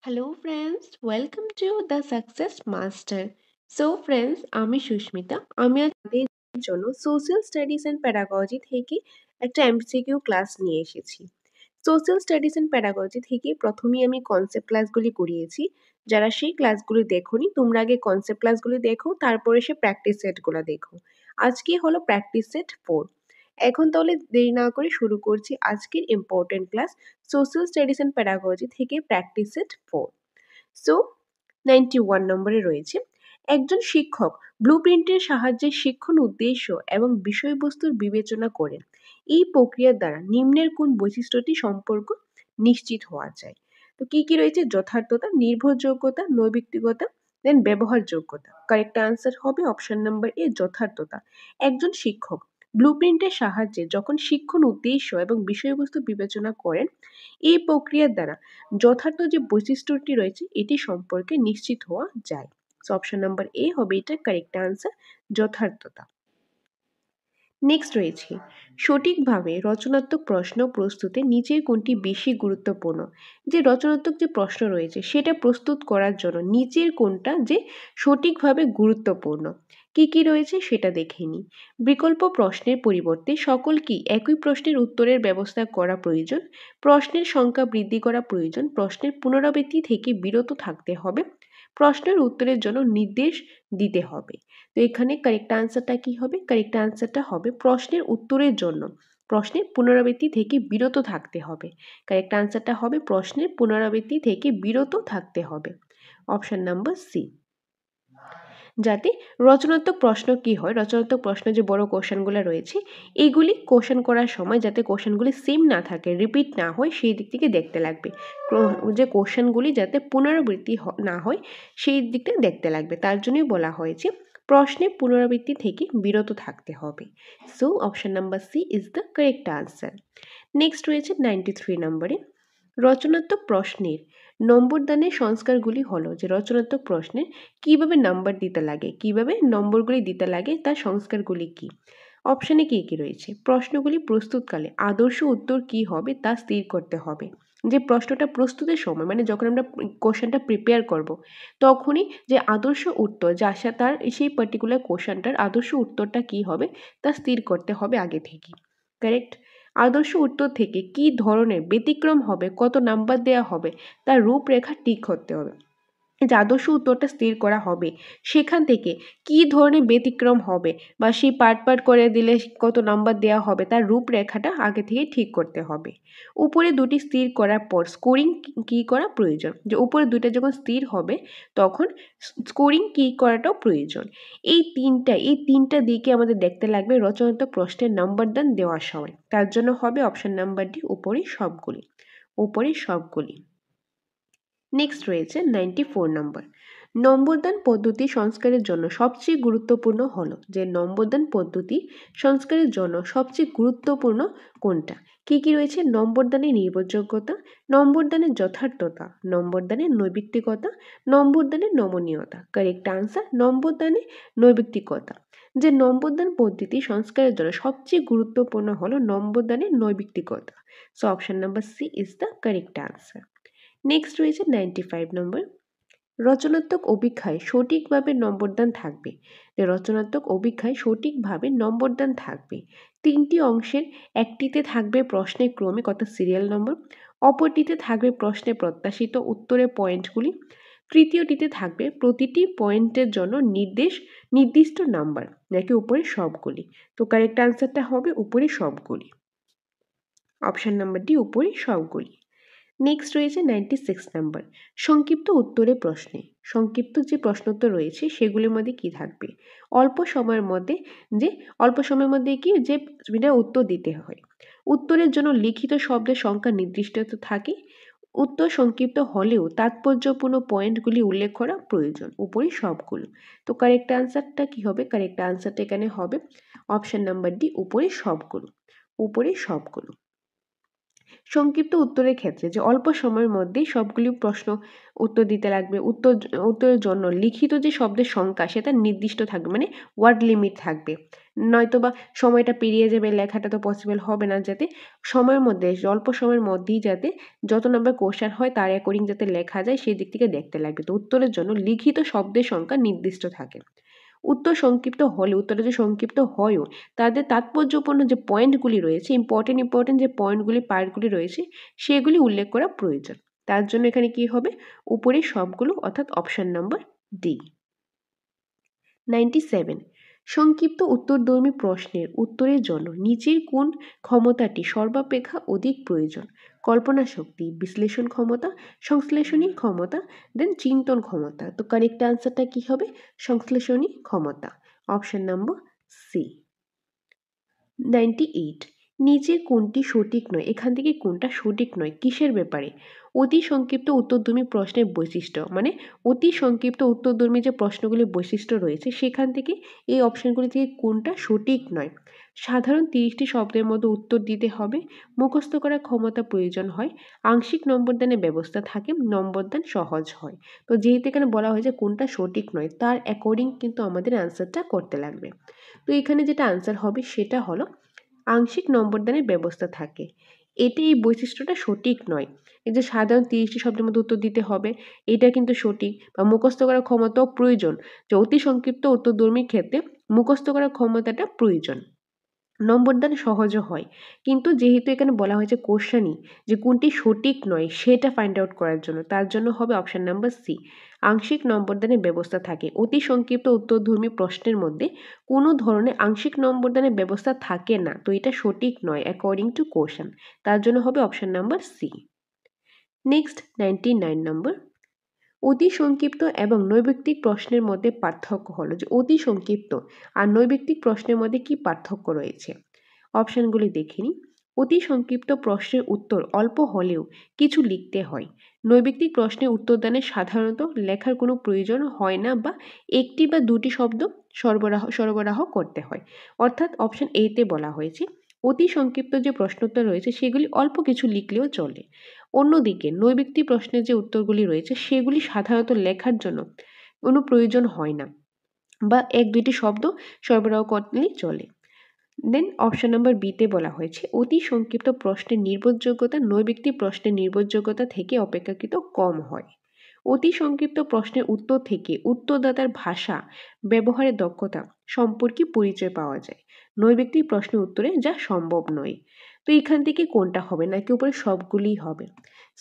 Hello friends, welcome to the Success Master. So friends, আমি সুস্মিতা। আমি আপনাদের জন্য সোশ্যাল স্টাডিজ অ্যান্ড প্যাডাগজি থেকে একটা এমসিকিউ ক্লাস নিয়ে এসেছি। সোশ্যাল স্টাডিজ অ্যান্ড প্যাডাগজি থেকে প্রথমেই আমি কনসেপ্ট ক্লাসগুলি করিয়েছি। যারা সেই ক্লাসগুলি দেখোনি, তোমরা আগে কনসেপ্ট ক্লাসগুলি দেখো, তারপরে সে প্র্যাকটিস সেটগুলো দেখো। আজকে হলো প্র্যাকটিস সেট 4। এখন তাহলে দেরি না করে শুরু করছি আজকের important class social studies and pedagogy থেকে প্র্যাকটিস সেট 4। সো 91 নম্বরে রয়েছে একজন শিক্ষক ব্লুপ্রিন্টের সাহায্যে শিক্ষণ উদ্দেশ্য এবং বিষয়বস্তুর বিবেচনা করেন। এই প্রক্রিয়ার দ্বারা নিম্নের কোন বৈশিষ্ট্যটি সম্পর্ক নিশ্চিত হওয়া যায়? তো কি কি রয়েছে? যথার্থতা, নির্ভরযোগ্যতা, নৈবিত্তিকতা, দেন ব্যবহারযোগ্যতা। কারেক্ট আনসার হবে অপশন নাম্বার এ, যথার্থতা। একজন শিক্ষক ব্লুপ্রিন্টের সাহায্যে যখন শিক্ষণ উদ্দেশ্য এবং বিষয়বস্তু বিবেচনা করেন, এই প্রক্রিয়ার দ্বারা যথার্থ যে বৈশিষ্ট্যটি রয়েছে এটি সম্পর্কে নিশ্চিত হওয়া যায়। সো অপশন নাম্বার এ হবে এটা কারেক্ট আনসার, যথার্থতা। নেক্সট রয়েছে সঠিকভাবে রচনাত্মক প্রশ্ন প্রস্তুতে নিচের কোনটি বেশি গুরুত্বপূর্ণ? যে রচনাত্মক যে প্রশ্ন রয়েছে সেটা প্রস্তুত করার জন্য নিচের কোনটা যে সঠিকভাবে গুরুত্বপূর্ণ? কি কি রয়েছে সেটা দেখে নিই। বিকল্প প্রশ্নের পরিবর্তে সকল কি একই প্রশ্নের উত্তরের ব্যবস্থা করা প্রয়োজন, প্রশ্নের সংখ্যা বৃদ্ধি করা প্রয়োজন, প্রশ্নের পুনরাবৃত্তি থেকে বিরত থাকতে হবে, প্রশ্নের উত্তরের জন্য নির্দেশ দিতে হবে। তো এখানে কারেক্ট আনসারটা কি হবে? কারেক্ট আনসারটা হবে প্রশ্নের উত্তরের জন্য প্রশ্নের পুনরাবৃত্তি থেকে বিরত থাকতে হবে। কারেক্ট আনসারটা হবে প্রশ্নের পুনরাবৃত্তি থেকে বিরত থাকতে হবে। Option number C. যাতে রচনাত্মক প্রশ্ন কি হয়, রচনাত্মক প্রশ্ন যে বড় কোশ্চেনগুলো রয়েছে এইগুলি কোশ্চেন করার সময় যাতে কোশ্চেনগুলি সেম না থাকে, রিপিট না হয়, সেই দিক থেকে দেখতে লাগবে। যে কোশ্চেনগুলি যাতে পুনরাবৃত্তি না হয় সেই দিকটা দেখতে লাগবে, তার জন্যই বলা হয়েছে প্রশ্নের পুনরাবৃত্তি থেকে বিরত থাকতে হবে। So option number C is the correct answer. Next রয়েছে 93 নম্বরে রচনাত্মক প্রশ্নের নম্বরদানের সংস্কারগুলি হলো যে রচনাত্মক প্রশ্নে কিভাবে নাম্বার দিতে লাগে, কিভাবে নম্বরগুলি দিতে লাগে, তার সংস্কারগুলি কি? অপশানে কি কি রয়েছে? প্রশ্নগুলি প্রস্তুতকালে আদর্শ উত্তর কি হবে তা স্থির করতে হবে। যে প্রশ্নটা প্রস্তুতের সময় মানে যখন আমরা কোশ্চেনটা প্রিপেয়ার করব তখনই যে আদর্শ উত্তর যা আসা তার সেই পার্টিকুলার কোশ্চেনটার আদর্শ উত্তরটা কি হবে তা স্থির করতে হবে আগে থেকেই। কারেক্ট। আদর্শ উত্তর থেকে কি ধরনের ব্যতিক্রম হবে, কত নাম্বার দেওয়া হবে, তার রূপরেখা ঠিক করতে হবে। যে আদর্শ উত্তরটা স্থির করা হবে সেখান থেকে কি ধরনের ব্যতিক্রম হবে বা সেই পার্ট করে দিলে কত নাম্বার দেওয়া হবে তার রূপরেখাটা আগে থেকে ঠিক করতে হবে। উপরে দুটি স্থির করার পর স্কোরিং কি করা প্রয়োজন, যে উপরে দুইটা যখন স্থির হবে তখন স্কোরিং কি করাটাও প্রয়োজন। এই তিনটা দিকে আমাদের দেখতে লাগবে রচনাত্মক প্রশ্নের নাম্বার দান দেওয়ার সময়। তার জন্য হবে অপশন নাম্বার ডি, উপরে সবগুলি, উপরে সবগুলি। নেক্সট রয়েছে 94 নম্বর নম্বরদান পদ্ধতি সংস্কারের জন্য সবচেয়ে গুরুত্বপূর্ণ হলো যে নম্বরদান পদ্ধতি সংস্কারের জন্য সবচেয়ে গুরুত্বপূর্ণ কোনটা? কি কি রয়েছে? নম্বরদানের নির্ভরযোগ্যতা, নম্বরদানের যথার্থতা, নম্বরদানের নৈবিত্তিকতা, নম্বরদানের নমনীয়তা। কারেক্ট আনসার নম্বরদানের নৈবিত্তিকতা। যে নম্বরদান পদ্ধতি সংস্কারের জন্য সবচেয়ে গুরুত্বপূর্ণ হলো নম্বরদানের নৈবিত্তিকতা। So option number C is the correct answer. Next রয়েছে 95 নম্বর রচনাত্মক অভিক্ষায় সঠিকভাবে নম্বরদান থাকবে। রচনাত্মক অভিক্ষায় সঠিকভাবে নম্বরদান থাকবে তিনটি অংশের। একটিতে থাকবে প্রশ্নের ক্রমিক অর্থাৎ সিরিয়াল নম্বর, অপরটিতে থাকবে প্রশ্নে প্রত্যাশিত উত্তরের পয়েন্টগুলি, তৃতীয়টিতে থাকবে প্রতিটি পয়েন্টের জন্য নির্দিষ্ট নাম্বার, নাকি উপরে সবগুলি। তো কারেক্ট আনসারটা হবে উপরে সবগুলি, অপশন নাম্বার ডি, উপরে সবগুলি। নেক্সট রয়েছে 96 নাম্বার সংক্ষিপ্ত উত্তরে প্রশ্নে। সংক্ষিপ্ত যে প্রশ্নোত্তর রয়েছে সেগুলির মধ্যে কি থাকবে? অল্প সময়ের মধ্যে কি যে উত্তর দিতে হয়। উত্তরের জন্য লিখিত শব্দের সংখ্যা নির্দিষ্ট থাকে। উত্তর সংক্ষিপ্ত হলেও তাৎপর্যপূর্ণ পয়েন্টগুলি উল্লেখ করা প্রয়োজন, উপরে সবগুলো। তো কারেক্ট আনসারটা কি হবে? কারেক্ট আনসারটা এখানে হবে অপশন নাম্বার ডি, উপরে সবগুলো, উপরে সবগুলো। সংক্ষিপ্ত উত্তরের ক্ষেত্রে যে অল্প সময়ের মধ্যেই সবগুলি প্রশ্ন উত্তর দিতে লাগবে, উত্তরের জন্য লিখিত যে শব্দের সংখ্যা সেটা নির্দিষ্ট থাকবে, মানে ওয়ার্ড লিমিট থাকবে, নয়তোবা সময়টা পেরিয়ে যাবে, লেখাটা তো পসিবল হবে না। যাতে সময়ের মধ্যে, অল্প সময়ের মধ্যেই যাতে যত নম্বর কোশ্চেন হয় তার অ্যাকর্ডিং যাতে লেখা যায় সেই দিক থেকে দেখতে লাগবে। তো উত্তরের জন্য লিখিত শব্দের সংখ্যা নির্দিষ্ট থাকে। উত্তর সংক্ষিপ্ত হলে, উত্তরে যে সংক্ষিপ্ত হয়ও, তাদের তাৎপর্যপূর্ণ যে পয়েন্টগুলি রয়েছে, ইম্পর্টেন্ট যে পয়েন্টগুলি, পার্টগুলি রয়েছে, সেগুলি উল্লেখ করা প্রয়োজন। তার জন্য এখানে কি হবে, উপরে সবগুলো, অর্থাৎ অপশন নাম্বার ডি। 97, সংক্ষিপ্ত উত্তরধর্মী প্রশ্নের উত্তরের জন্য নিচের কোন ক্ষমতাটি সর্বাপেক্ষা অধিক প্রয়োজন? কল্পনা শক্তি, বিশ্লেষণ ক্ষমতা, সংশ্লেষণী ক্ষমতা, দেন চিন্তন ক্ষমতা। তো কারেক্ট আনসারটা কি হবে, সংশ্লেষণী ক্ষমতা, অপশন নাম্বার সি। 98, নিচের কোনটি সঠিক নয়, এখান থেকে কোনটা সঠিক নয়, কিসের ব্যাপারে? অতি সংক্ষিপ্ত উত্তরধর্মী প্রশ্নের বৈশিষ্ট্য, মানে অতি সংক্ষিপ্ত উত্তরধর্মী যে প্রশ্নগুলির বৈশিষ্ট্য রয়েছে সেখান থেকে এই অপশনগুলি থেকে কোনটা সঠিক নয়? সাধারণ 30টি শব্দের মধ্যে উত্তর দিতে হবে, মুখস্থ করার ক্ষমতা প্রয়োজন হয়, আংশিক নম্বরদানের ব্যবস্থা থাকে, নম্বরদান সহজ হয়। তো যেহেতু এখানে বলা হয়েছে কোনটা সঠিক নয়, তার অ্যাকর্ডিং কিন্তু আমাদের আনসারটা করতে লাগবে। তো এখানে যেটা আনসার হবে সেটা হলো আংশিক নম্বরদানের ব্যবস্থা থাকে। এই বৈশিষ্ট্যটা সঠিক নয়। এই যে সাধারণ 30টি শব্দের মধ্যে উত্তর দিতে হবে, এটা কিন্তু সঠিক, বা মুখস্থ করার ক্ষমতাও প্রয়োজন, যে অতি সংক্ষিপ্ত উত্তরধর্মীর ক্ষেত্রে মুখস্থ করার ক্ষমতাটা প্রয়োজন, নম্বরদান সহজও হয়। কিন্তু যেহেতু এখানে বলা হয়েছে কোশ্চেনই যে কোনটি সঠিক নয় সেটা ফাইন্ড আউট করার জন্য, তার জন্য হবে অপশন নাম্বার সি, আংশিক নম্বরদানের ব্যবস্থা থাকে। অতি সংক্ষিপ্ত উত্তরধর্মী প্রশ্নের মধ্যে কোনো ধরনের আংশিক নম্বরদানের ব্যবস্থা থাকে না, তো এটা সঠিক নয় অ্যাকর্ডিং টু কোশ্চেন, তার জন্য হবে অপশন নাম্বার সি। নেক্সট 99 নম্বর, অতি সংক্ষিপ্ত এবং নৈর্ব্যক্তিক প্রশ্নের মধ্যে পার্থক্য হলো, যে অতি সংক্ষিপ্ত আর নৈর্ব্যক্তিক প্রশ্নের মধ্যে কি পার্থক্য রয়েছে? অপশনগুলি দেখে নিই। অতি সংক্ষিপ্ত প্রশ্নের উত্তর অল্প হলেও কিছু লিখতে হয়। নৈর্ব্যক্তিক প্রশ্নের উত্তরদানে সাধারণত লেখার কোনো প্রয়োজন হয় না, বা একটি বা দুটি শব্দ সরবরাহ করতে হয়। অর্থাৎ অপশন এতে বলা হয়েছে অতি সংক্ষিপ্ত যে প্রশ্নোত্তর রয়েছে সেগুলি অল্প কিছু লিখলেও চলে। অন্যদিকে নৈর্ব্যক্তিক প্রশ্নের যে উত্তরগুলি রয়েছে সেগুলি সাধারণত লেখার জন্য কোনো প্রয়োজন হয় না, বা এক দুটি শব্দ সরবরাহ করলেই চলে। দেন অপশন নাম্বার বিতে বলা হয়েছে অতি সংক্ষিপ্ত প্রশ্নের নির্ভরযোগ্যতা নৈর্ব্যক্তিক প্রশ্নের নির্ভরযোগ্যতা থেকে অপেক্ষাকৃত কম হয়। অতি সংক্ষিপ্ত প্রশ্নের উত্তর থেকে উত্তরদাতার ভাষা ব্যবহারের দক্ষতা সম্পর্কে পরিচয় পাওয়া যায়, নৈর্ব্যক্তিক প্রশ্নের উত্তরে যা সম্ভব নয়। তো এখান থেকে কোনটা হবে, নাকি উপরে সবগুলি হবে?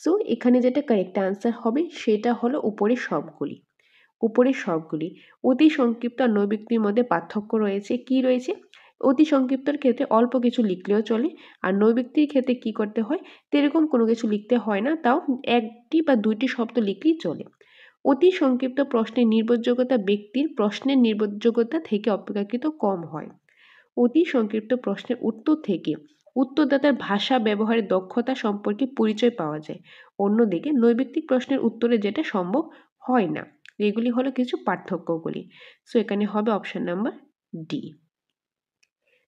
সো এখানে যেটা কারেক্ট আনসার হবে সেটা হলো উপরে সবগুলি। উপরের সবগুলি। অতি সংক্ষিপ্ত আর নৈর্ব্যক্তির মধ্যে পার্থক্য রয়েছে, কি রয়েছে? অতি সংক্ষিপ্তর ক্ষেত্রে অল্প কিছু লিখলেও চলে, আর নৈর্ব্যক্তির ক্ষেত্রে কি করতে হয়, তেরকম কোনো কিছু লিখতে হয় না, তাও একটি বা দুইটি শব্দ লিখলেই চলে। অতি সংক্ষিপ্ত প্রশ্নের নির্ভরযোগ্যতা ব্যক্তির প্রশ্নের নির্ভরযোগ্যতা থেকে অপেক্ষাকৃত কম হয়। অতি সংক্ষিপ্ত প্রশ্নের উত্তর থেকে উত্তরদাতার ভাষা ব্যবহারের দক্ষতা সম্পর্কে পরিচয় পাওয়া যায়। অন্যদিকে নৈর্ব্যক্তিক প্রশ্নের উত্তরে যেটা সম্ভব হয় না। এগুলি হলো কিছু পার্থক্যগুলি। সো এখানে হবে অপশন নাম্বার ডি।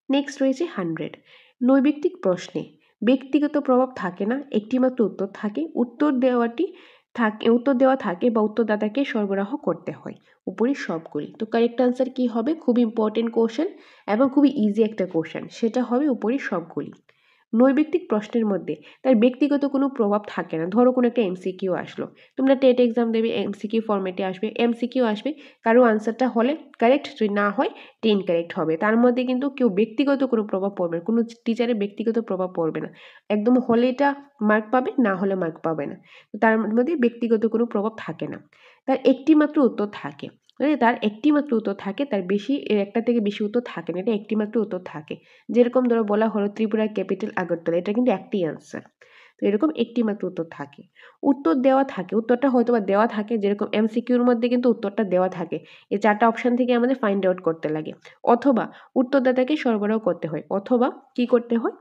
নেক্সট রয়েছে 100, নৈর্ব্যক্তিক প্রশ্নে ব্যক্তিগত প্রভাব থাকে না, একটিমাত্র উত্তর থাকে, উত্তর দেওয়া থাকে বা উত্তরদাতাকে সরবরাহ করতে হয়। উপরে সবগুলি। তো কারেক্ট আনসার কি হবে, খুব ইম্পর্টেন্ট কোশ্চেন এবং খুবই ইজি একটা কোশ্চেন, সেটা হবে উপরে সবগুলি। নৈর্ব্যক্তিক প্রশ্নের মধ্যে তার ব্যক্তিগত কোনো প্রভাব থাকে না। ধরো কোনো একটা এমসিকিউ আসলো, তোমরা টেট এক্সাম দেবে, এমসিকিউ ফরম্যাটে আসবে, এমসিকিউ আসবে, কারো আনসারটা হলে কারেক্ট, যদি না হয় 10 কারেক্ট হবে। তার মধ্যে কিন্তু কেউ ব্যক্তিগত কোনো প্রভাব পড়বে না, কোনো টিচারের ব্যক্তিগত প্রভাব পড়বে না, একদম হলে এটা মার্ক পাবে, না হলে মার্ক পাবে না। তার মধ্যে ব্যক্তিগত কোনো প্রভাব থাকে না, তার একটি মাত্র উত্তর থাকে, মানে তার একটি মাত্র উত্তর থাকে, তার বেশি একটা থেকে বেশি উত্তর থাকে না, এটা একটি মাত্র উত্তর থাকে। যেরকম ধরো বলা হলো ত্রিপুরার ক্যাপিটাল আগরতলা, এটা কিন্তু একটি অ্যান্সার। তো এরকম একটি মাত্র উত্তর থাকে। উত্তর দেওয়া থাকে, উত্তরটা হয়তো বা দেওয়া থাকে, যেরকম এমসিকিউর মধ্যে কিন্তু উত্তরটা দেওয়া থাকে, এই 4টা অপশন থেকে আমাদের ফাইন্ড আউট করতে লাগে, অথবা উত্তরদাতাকে সরবরাহ করতে হয়, অথবা কি করতে হয়,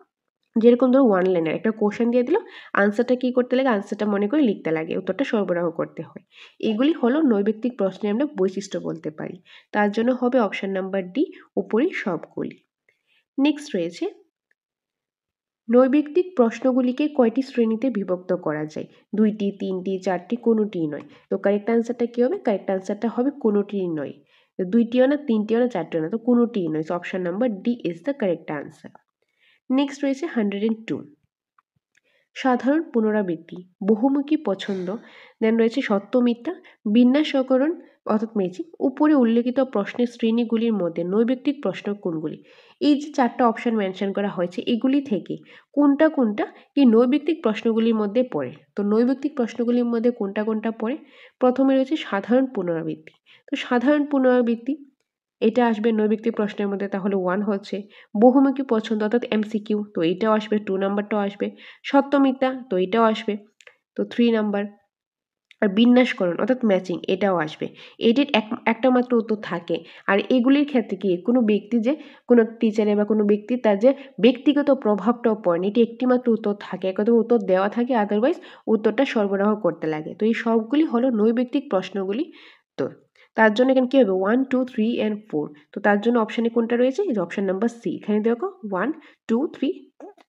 যেরকম ধরো ওয়ান লাইনের একটা কোশ্চেন দিয়ে দিল, আনসারটা কি করতে লাগে, আনসারটা মনে করে লিখতে লাগে, উত্তরটা সরবরাহ করতে হয়। এগুলি হলো নৈর্ব্যক্তিক প্রশ্নে আমরা বৈশিষ্ট্য বলতে পারি। তার জন্য হবে অপশন নাম্বার ডি, উপরে সবগুলি। নেক্সট রয়েছে নৈর্ব্যক্তিক প্রশ্নগুলিকে কয়টি শ্রেণীতে বিভক্ত করা যায়? 2টি, 3টি, 4টি, কোনোটিই নয়। তো কারেক্ট আনসারটা কি হবে? কারেক্ট আনসারটা হবে কোনোটিই নয়। তো 2টিও না, 3টিও না, 4টিও না, তো কোনোটিই নয়। So option number D is the correct answer. Next রয়েছে 102, সাধারণ পুনরাবৃত্তি, বহুমুখী পছন্দ, দেন রয়েছে সত্য মিথ্যা, বিন্যাসকরণ অর্থাৎ ম্যাচিং, উপরে উল্লেখিত প্রশ্নের শ্রেণীগুলির মধ্যে নৈর্ব্যক্তিক প্রশ্ন কোনগুলি? এই যে 4টা অপশন মেনশন করা হয়েছে, এগুলি থেকে কোনটা কোনটা কি নৈর্ব্যক্তিক প্রশ্নগুলির মধ্যে পড়ে? তো নৈর্ব্যক্তিক প্রশ্নগুলির মধ্যে কোনটা কোনটা পড়ে? প্রথমে রয়েছে সাধারণ পুনরাবৃত্তি। তো সাধারণ পুনরাবৃত্তি এটা আসবে নৈর্ব্যক্তিক প্রশ্নের মধ্যে, তাহলে 1 হচ্ছে। বহুমুখী পছন্দ অর্থাৎ MCQ, তো এটাও আসবে, 2 নাম্বারটাও আসবে। সত্য মিথ্যা, তো এটাও আসবে, তো 3 নাম্বার। আর বিন্যাসকরণ অর্থাৎ ম্যাচিং, এটাও আসবে। এটির একটা মাত্র উত্তর থাকে। আর এগুলির ক্ষেত্রে কি কোনো ব্যক্তি যে কোনো টিচারে বা কোনো ব্যক্তি তার যে ব্যক্তিগত প্রভাবটাও পড়েন, এটি একটি মাত্র উত্তর থাকে, একদম উত্তর দেওয়া থাকে, আদারওয়াইজ উত্তরটা সরবরাহ করতে লাগে। তো এই সবগুলি হলো নৈর্ব্যক্তিক প্রশ্নগুলি। তো তার জন্য এখানে কি হবে? 1, 2, 3 and 4। তো তার জন্য অপশানে কোনটা রয়েছে? এই যে অপশান নাম্বার সি। এখানে দেখো 1, 2, 3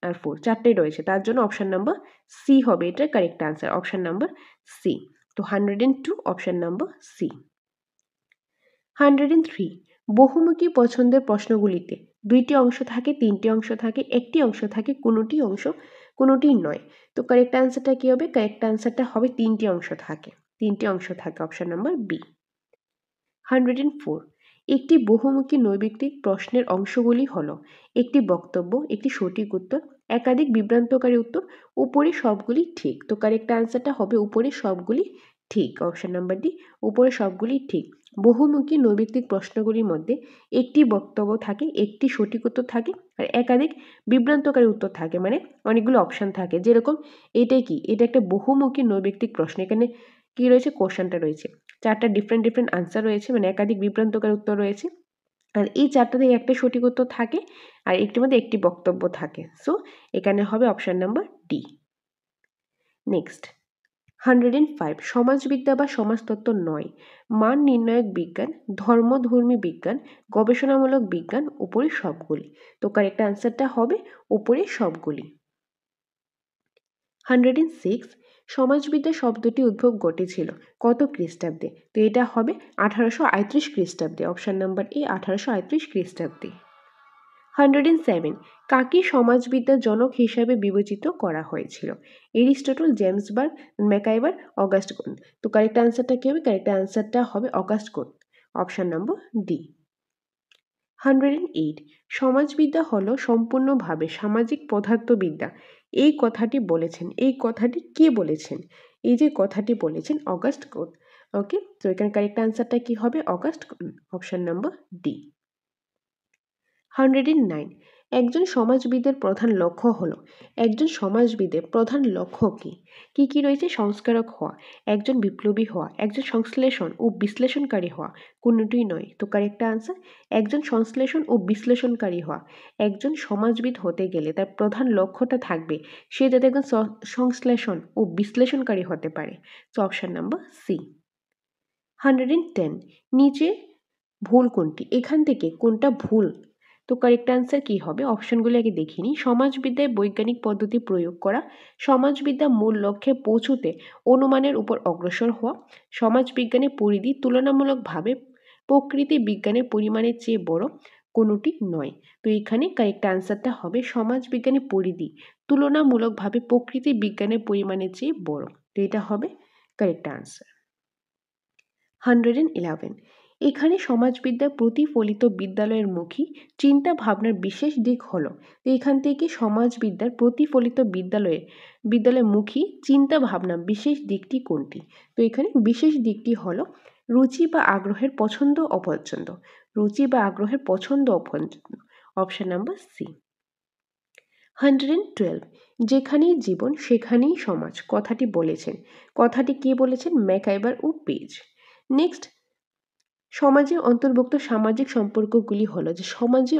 আর 4 চারটেই রয়েছে, তার জন্য অপশান নাম্বার সি হবে এটার correct answer, option number C. তো 102 অপশান নাম্বার সি। 103, বহুমুখী পছন্দের প্রশ্নগুলিতে 2টি অংশ থাকে, 3টি অংশ থাকে, একটি অংশ থাকে, কোনোটিই নয়। তো কারেক্ট আনসারটা কি হবে? কারেক্ট আনসারটা হবে 3টি অংশ থাকে, 3টি অংশ থাকে, অপশান নাম্বার বি। 104, একটি বহুমুখী নৈর্ব্যক্তিক প্রশ্নের অংশগুলি হলো একটি বক্তব্য, একটি সঠিক উত্তর, একাধিক বিভ্রান্তকারী উত্তর, উপরে সবগুলি ঠিক। তো কারেক্ট আনসারটা হবে উপরে সবগুলি ঠিক, অপশন নাম্বার ডি, উপরে সবগুলি ঠিক। বহুমুখী নৈর্ব্যক্তিক প্রশ্নগুলির মধ্যে একটি বক্তব্য থাকে, একটি সঠিক উত্তর থাকে, আর একাধিক বিভ্রান্তকারী উত্তর থাকে, মানে অনেকগুলো অপশন থাকে। যেরকম এটাই কি, এটা একটা বহুমুখী নৈর্ব্যক্তিক প্রশ্ন। এখানে কি রয়েছে? কোশ্চেনটা রয়েছে, 4টা ডিফারেন্ট আনসার রয়েছে, মানে একাধিক বিভ্রান্তকারী উত্তর রয়েছে, আর এই 4টা থেকে একটা সঠিক উত্তর থাকে, আর একটির মধ্যে একটি বক্তব্য থাকে। সো এখানে হবে অপশন নাম্বার ডি। নেক্সট 105, সমাজবিদ্যা বা সমাজতত্ত্ব নয়, মান নির্ণায়ক বিজ্ঞান, ধর্মধর্মী বিজ্ঞান, গবেষণামূলক বিজ্ঞান, উপরে সবগুলি। তো কারেক্ট আনসারটা হবে উপরে সবগুলি। 106, সমাজবিদ্যা শব্দটি উদ্ভব ঘটেছিল কত খ্রিস্টাব্দে? তো এটা হবে 1838 খ্রিস্টাব্দে, অপশন নাম্বার এ 1838 খ্রিস্টাব্দে। 107, কাকে সমাজবিদ্যার জনক হিসাবে বিবেচিত করা হয়েছিল? Aristotle, James Burg, MacIver, August কোন? তো কারেক্ট আনসারটা কি হবে? কারেক্ট আনসারটা হবে অগাস্ট কোন, অপশন নাম্বার ডি। 108, সমাজবিদ্যা হলো সম্পূর্ণভাবে সামাজিক পদার্থবিদ্যা, এই কথাটি বলেছেন, এই কথাটি কে বলেছেন? এই যে কথাটি বলেছেন অগাস্ট কোন। ওকে, তো এখানে কারেক্ট আনসারটা কি হবে? অগাস্ট কোন, অপশন নাম্বার ডি। 109, একজন সমাজবিদের প্রধান লক্ষ্য হলো, একজন সমাজবিদের প্রধান লক্ষ্য কি? কি কি রয়েছে? সংস্কারক হওয়া, একজন বিপ্লবী হওয়া, একজন সংশ্লেষণ ও বিশ্লেষণকারী হওয়া, কোনোটিই নয়। তো কারেক্ট আনসার একজন সংশ্লেষণ ও বিশ্লেষণকারী হওয়া। একজন সমাজবিদ হতে গেলে তার প্রধান লক্ষ্যটা থাকবে সে যাতে একজন সংশ্লেষণ ও বিশ্লেষণকারী হতে পারে। তো অপশন নাম্বার সি। 110, নিচে ভুল কোনটি? এখান থেকে কোনটা ভুল? তো কারেক্ট আনসার কি হবে? অপশনগুলো আগে দেখিনি। সমাজবিদ্যায় বৈজ্ঞানিক পদ্ধতি প্রয়োগ করা, সমাজবিদ্যা মূল লক্ষ্যে পৌঁছতে অনুমানের উপর অগ্রসর হওয়া, সমাজবিজ্ঞানের পরিধি তুলনামূলকভাবে প্রকৃতি বিজ্ঞানের পরিমাণের চেয়ে বড়, কোনোটি নয়। তো এখানে কারেক্ট আনসারটা হবে সমাজবিজ্ঞানের পরিধি তুলনামূলকভাবে প্রকৃতি বিজ্ঞানের পরিমাণের চেয়ে বড়। তো এটা হবে কারেক্ট আনসার। 111, এখানে সমাজবিদ্যার প্রতিফলিত বিদ্যালয়ের মুখী চিন্তা ভাবনার বিশেষ দিক হলো। তো এখান থেকে সমাজবিদ্যার প্রতিফলিত বিদ্যালয়ের মুখী চিন্তা ভাবনা বিশেষ দিকটি কোনটি? তো এখানে বিশেষ দিকটি হলো রুচি বা আগ্রহের পছন্দ অপছন্দ, রুচি বা আগ্রহের পছন্দ অপছন্দ, অপশন নাম্বার সি। 112, যেখানেই জীবন সেখানেই সমাজ কথাটি বলেছেন, কথাটি কে বলেছেন? ম্যাকাইভার ও পেজ। নেক্সট, সমাজে অন্তর্ভুক্ত সামাজিক সম্পর্কগুলি হলো, যে সমাজে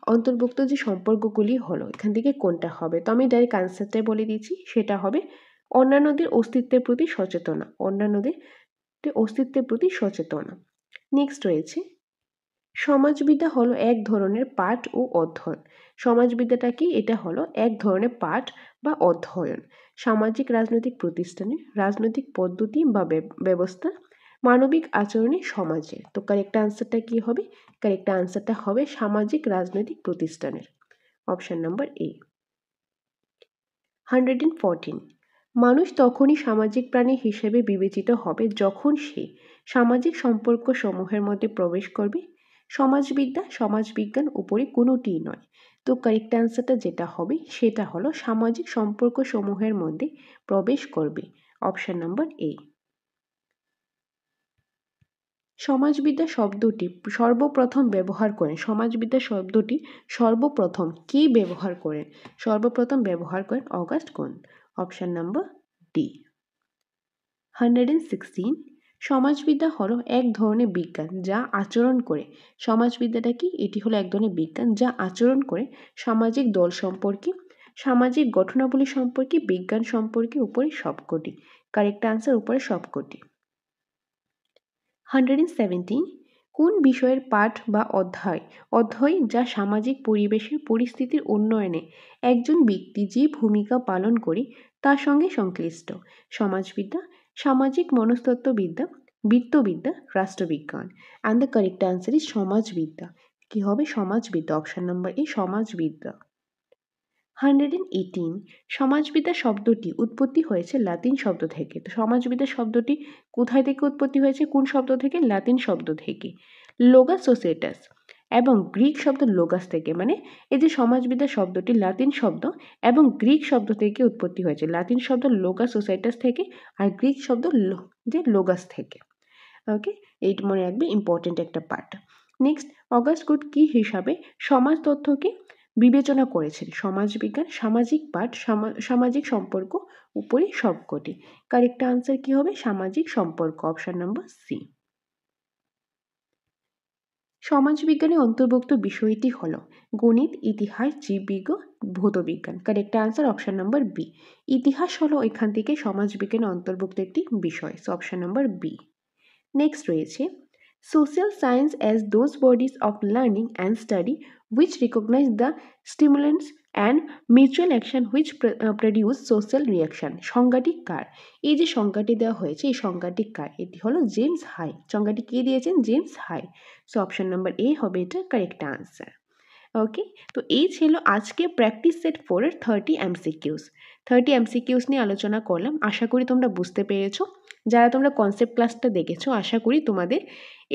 অন্তর্ভুক্ত যে সম্পর্কগুলি হলো, এখান থেকে কোনটা হবে? তো আমি ডাইরেক্ট আনসারটাই বলে দিচ্ছি, সেটা হবে অন্যান্যদের অস্তিত্বের প্রতি সচেতনা, অন্যান্যদের অস্তিত্বের প্রতি সচেতনা। নেক্সট রয়েছে সমাজবিদ্যা হলো এক ধরনের পাঠ ও অধ্যয়ন। সমাজবিদ্যাটা কি? এটা হলো এক ধরনের পাঠ বা অধ্যয়ন। সামাজিক রাজনৈতিক প্রতিষ্ঠানে রাজনৈতিক পদ্ধতি বা ব্যবস্থা, মানবিক আচরণে সমাজে। তো কারেক্ট আনসারটা কি হবে? কারেক্ট আনসারটা হবে সামাজিক রাজনৈতিক প্রতিষ্ঠানের। অপশন নাম্বার এ। 114, মানুষ তখনই সামাজিক প্রাণী হিসেবে বিবেচিত হবে যখন সে সামাজিক সম্পর্ক সমূহের মধ্যে প্রবেশ করবে। সমাজবিদ্যা সমাজবিজ্ঞান উপরে কোনোটিই নয়। তো কারেক্ট অ্যান্সারটা যেটা হবে সেটা হলো সামাজিক সম্পর্ক সমূহের মধ্যে প্রবেশ করবে। অপশন নাম্বার এ। সমাজবিদ্যা শব্দটি সর্বপ্রথম ব্যবহার করেন, সমাজবিদ্যা শব্দটি সর্বপ্রথম কে ব্যবহার করেন? সর্বপ্রথম ব্যবহার করেন August Comte. Option number D. 116, সমাজবিদ্যা হলো এক ধরনের বিজ্ঞান যা আচরণ করে। সমাজবিদ্যাটা কি? এটি হলো এক ধরনের বিজ্ঞান যা আচরণ করে সামাজিক দল সম্পর্কে, সামাজিক ঘটনাবলী সম্পর্কে, বিজ্ঞান সম্পর্কে উপরে সবকটি। কারেক্ট আনসার উপরে সবকটি। 117, কোন বিষয়ের পাঠ বা অধ্যায় যা সামাজিক পরিবেশের পরিস্থিতির উন্নয়নে একজন ব্যক্তি যে ভূমিকা পালন করে তার সঙ্গে সংশ্লিষ্ট? সমাজবিদ্যা, সামাজিক মনস্তত্ত্ববিদ্যা, বৃত্তবিদ্যা, রাষ্ট্রবিজ্ঞান। And the correct answer is সমাজবিদ্যা। কি হবে? সমাজবিদ্যা। অপশন নাম্বার এ সমাজবিদ্যা। 118, সমাজবিদ্যা শব্দটি উৎপত্তি হয়েছে লাতিন শব্দ থেকে। তো সমাজবিদ্যা শব্দটি কোথায় থেকে উৎপত্তি হয়েছে? কোন শব্দ থেকে? লাতিন শব্দ থেকে, লোগাস সোসিয়েটাস, এবং গ্রিক শব্দ লোগাস থেকে। মানে এই যে সমাজবিদ্যা শব্দটি লাতিন শব্দ এবং গ্রিক শব্দ থেকে উৎপত্তি হয়েছে। লাতিন শব্দ লোগাস সোসাইটাস থেকে আর গ্রিক শব্দ যে লোগাস থেকে। ওকে, এইটা মনে রাখবে, ইম্পর্টেন্ট একটা পার্ট। নেক্সট, অগাস্ট কুন্ট কি হিসাবে সমাজ তত্ত্বকে বিবেচনা করেছেন? সমাজবিজ্ঞান, সামাজিক পাঠ, সামাজিক সম্পর্ক উপরে সবকটি। কারেক্ট আনসার কি হবে? সামাজিক সম্পর্ক। Option number C. সমাজবিজ্ঞানে অন্তর্ভুক্ত বিষয়টি হলো গণিত, ইতিহাস, জীববিজ্ঞান, ভৌতবিজ্ঞান। Correct answer option number B. ইতিহাস হলো এখান থেকে সমাজবিজ্ঞানে অন্তর্ভুক্ত একটি বিষয়। So option number B. Next রয়েছে social science as those bodies of learning and study which recognize the stimulants and mutual action which produce social reaction। সংজ্ঞাটি কার? এই যে সংজ্ঞাটি দেওয়া হয়েছে, এই সংজ্ঞাটি কার? এটি হলো জেমস হাই। সংজ্ঞাটি কে দিয়েছেন? জেমস হাই। সো অপশন নাম্বার এ হবে এটা কারেক্ট আনসার। ওকে, তো এই ছিল আজকে প্র্যাকটিস সেট 4-এর 30 MCQs। 30 MCQs নিয়ে আলোচনা করলাম। আশা করি তোমরা বুঝতে পেরেছো। যারা তোমরা কনসেপ্ট ক্লাসটা দেখেছো, আশা করি তোমাদের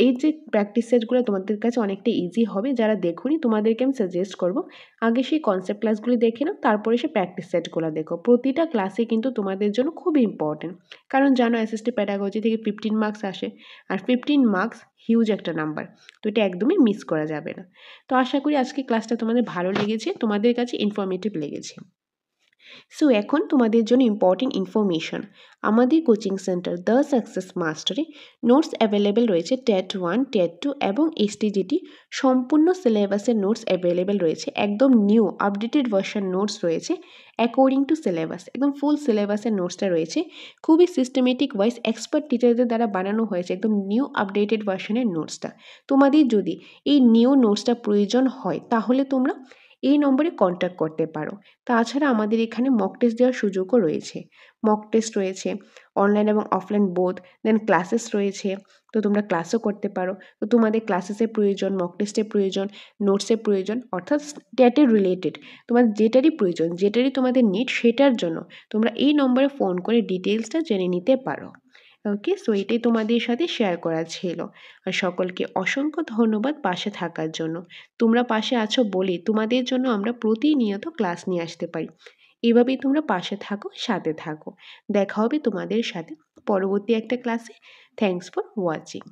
এই যে প্র্যাকটিস সেটগুলো তোমাদের কাছে অনেকটা ইজি হবে। যারা দেখোনি তোমাদেরকে আমি সাজেস্ট করবো আগে সেই কনসেপ্ট ক্লাসগুলি দেখে নাও, তারপরে সে প্র্যাকটিস সেটগুলো দেখো। প্রতিটা ক্লাসে কিন্তু তোমাদের জন্য খুব ইম্পর্টেন্ট, কারণ জানো অ্যাসিস্টিভ প্যাডাগজি থেকে 15 মার্কস আসে, আর 15 মার্কস হিউজ একটা নাম্বার। তো এটা একদমই মিস করা যাবে না। তো আশা করি আজকে ক্লাসটা তোমাদের ভালো লেগেছে, তোমাদের কাছে ইনফরমেটিভ লেগেছে। সো এখন তোমাদের জন্য ইম্পর্টেন্ট ইনফরমেশন। আমাদের কোচিং সেন্টার দ্য সাকসেস মাস্টারে নোটস অ্যাভেলেবেল রয়েছে। টেট 1, টেট 2 এবং এসটিজিটি সম্পূর্ণ সিলেবাসের নোটস অ্যাভেলেবেল রয়েছে। একদম নিউ আপডেটেড ভার্সন নোটস রয়েছে অ্যাকর্ডিং টু সিলেবাস। একদম ফুল সিলেবাসের নোটসটা রয়েছে, খুবই সিস্টেমেটিক ওয়াইজ এক্সপার্ট টিচারদের দ্বারা বানানো হয়েছে একদম নিউ আপডেটেড ভার্সনের নোটসটা। তোমাদের যদি এই নিউ নোটসটা প্রয়োজন হয় তাহলে তোমরা এই নম্বরে কন্ট্যাক্ট করতে পারো। তাছাড়া আমাদের এখানে মক টেস্ট দেওয়ার সুযোগও রয়েছে। মক টেস্ট রয়েছে অনলাইন এবং অফলাইন বোথ। দেন ক্লাসেস রয়েছে, তো তোমরা ক্লাসও করতে পারো। তো তোমাদের ক্লাসেসের প্রয়োজন, মক টেস্টের প্রয়োজন, নোটসের প্রয়োজন, অর্থাৎ টেটের রিলেটেড তোমাদের যেটারই প্রয়োজন, যেটারই তোমাদের নিড, সেটার জন্য তোমরা এই নম্বরে ফোন করে ডিটেলসটা জেনে নিতে পারো। ওকে, সো এটাই তোমাদের সাথে শেয়ার করা ছিল। আর সকলকে অসংখ্য ধন্যবাদ পাশে থাকার জন্য। তোমরা পাশে আছো বলে তোমাদের জন্য আমরা প্রতিনিয়ত ক্লাস নিয়ে আসতে পারি। এভাবেই তোমরা পাশে থাকো, সাথে থাকো। দেখা হবে তোমাদের সাথে পরবর্তী একটা ক্লাসে। Thanks for watching.